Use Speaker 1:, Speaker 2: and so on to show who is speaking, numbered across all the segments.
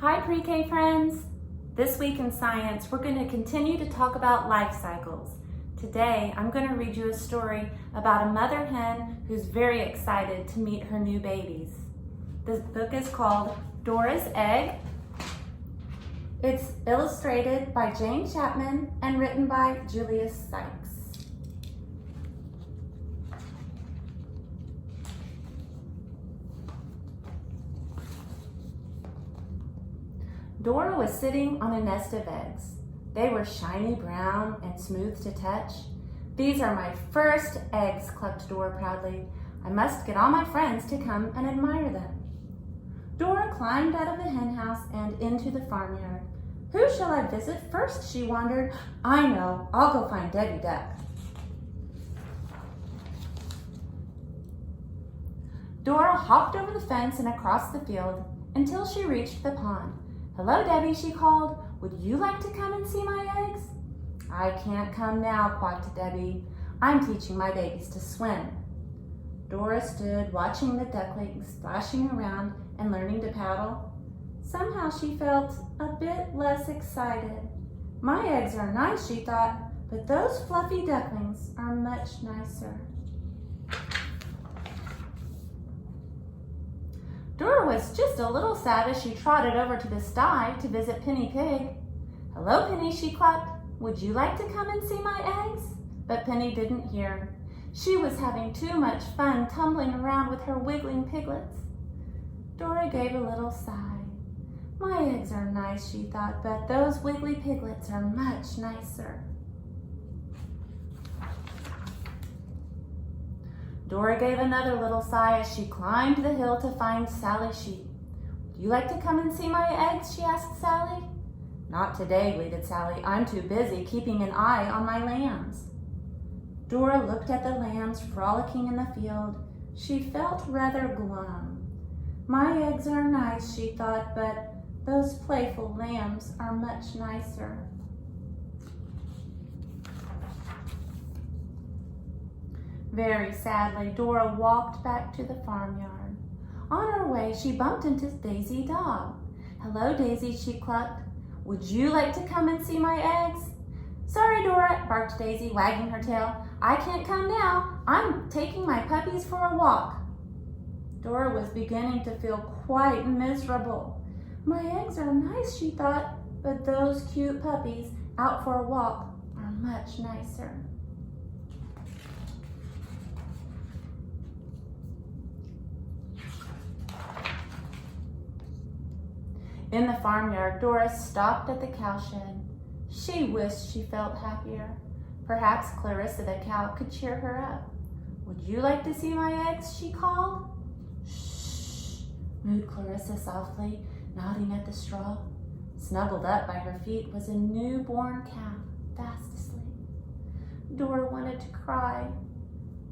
Speaker 1: Hi pre-K friends! This week in science, we're going to continue to talk about life cycles. Today, I'm going to read you a story about a mother hen who's very excited to meet her new babies. This book is called Dora's Egg. It's illustrated by Jane Chapman and written by Julius Sykes. Dora was sitting on a nest of eggs. They were shiny brown and smooth to touch. "These are my first eggs," clucked Dora proudly. "I must get all my friends to come and admire them." Dora climbed out of the hen house and into the farmyard. "Who shall I visit first?" she wondered. "I know, I'll go find Debbie Duck." Dora hopped over the fence and across the field until she reached the pond. "Hello, Debbie," she called. "Would you like to come and see my eggs?" "I can't come now," quacked Debbie. "I'm teaching my babies to swim." Dora stood watching the ducklings splashing around and learning to paddle. Somehow she felt a bit less excited. "My eggs are nice," she thought, "but those fluffy ducklings are much nicer." Dora was just a little sad as she trotted over to the sty to visit Penny Pig. "Hello, Penny," she clucked. "Would you like to come and see my eggs?" But Penny didn't hear. She was having too much fun tumbling around with her wiggling piglets. Dora gave a little sigh. "My eggs are nice," she thought, "but those wiggly piglets are much nicer." Dora gave another little sigh as she climbed the hill to find Sally Sheep. "Would you like to come and see my eggs?" she asked Sally. "Not today," bleated Sally. "I'm too busy keeping an eye on my lambs." Dora looked at the lambs frolicking in the field. She felt rather glum. "My eggs are nice," she thought, "but those playful lambs are much nicer." Very sadly, Dora walked back to the farmyard. On her way, she bumped into Daisy Dog. "Hello, Daisy," she clucked. "Would you like to come and see my eggs?" "Sorry, Dora," barked Daisy, wagging her tail. "I can't come now. I'm taking my puppies for a walk." Dora was beginning to feel quite miserable. "My eggs are nice," she thought, "but those cute puppies out for a walk are much nicer." In the farmyard, Dora stopped at the cowshed. She wished she felt happier. Perhaps Clarissa the cow could cheer her up. "Would you like to see my eggs?" she called. "Shh," mooed Clarissa softly, nodding at the straw. Snuggled up by her feet was a newborn calf, fast asleep. Dora wanted to cry.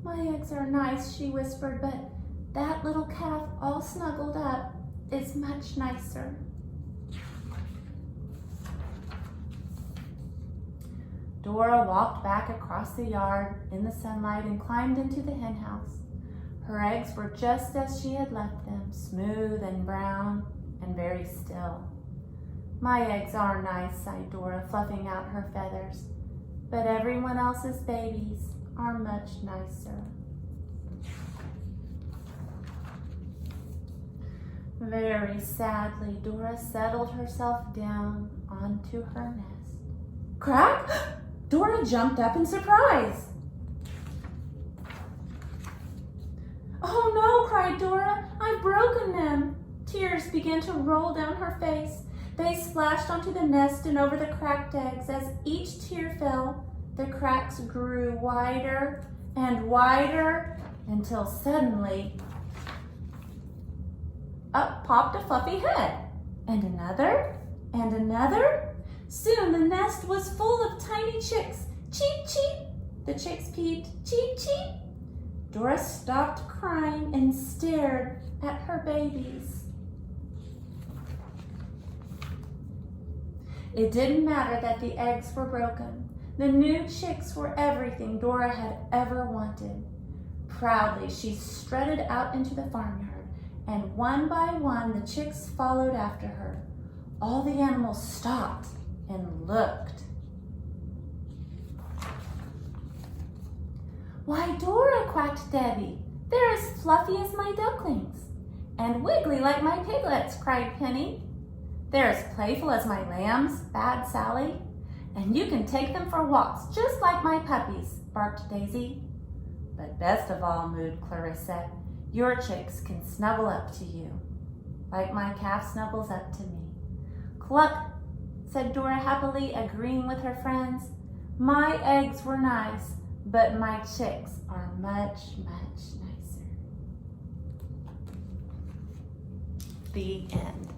Speaker 1: "My eggs are nice," she whispered, "but that little calf all snuggled up is much nicer." Dora walked back across the yard in the sunlight and climbed into the hen house. Her eggs were just as she had left them, smooth and brown and very still. "My eggs are nice," sighed Dora, fluffing out her feathers, "but everyone else's babies are much nicer." Very sadly, Dora settled herself down onto her nest. Crack! Dora jumped up in surprise. "Oh no," cried Dora, "I've broken them." Tears began to roll down her face. They splashed onto the nest and over the cracked eggs. As each tear fell, the cracks grew wider and wider until suddenly up popped a fluffy head, and another, and another. Soon the nest was full of tiny chicks. "Cheep, cheep!" The chicks peeped. "Cheep, cheep!" Dora stopped crying and stared at her babies. It didn't matter that the eggs were broken. The new chicks were everything Dora had ever wanted. Proudly, she strutted out into the farmyard, and one by one the chicks followed after her. All the animals stopped and looked. "Why, Dora," quacked Debbie, "they're as fluffy as my ducklings." "And wiggly like my piglets," cried Penny. "They're as playful as my lambs," bawled Sally. "And you can take them for walks just like my puppies," barked Daisy. "But best of all," mooed Clarissa, "your chicks can snuggle up to you, like my calf snuggles up to me." "Cluck," said Dora happily, agreeing with her friends. "My eggs were nice, but my chicks are much, much nicer." The end.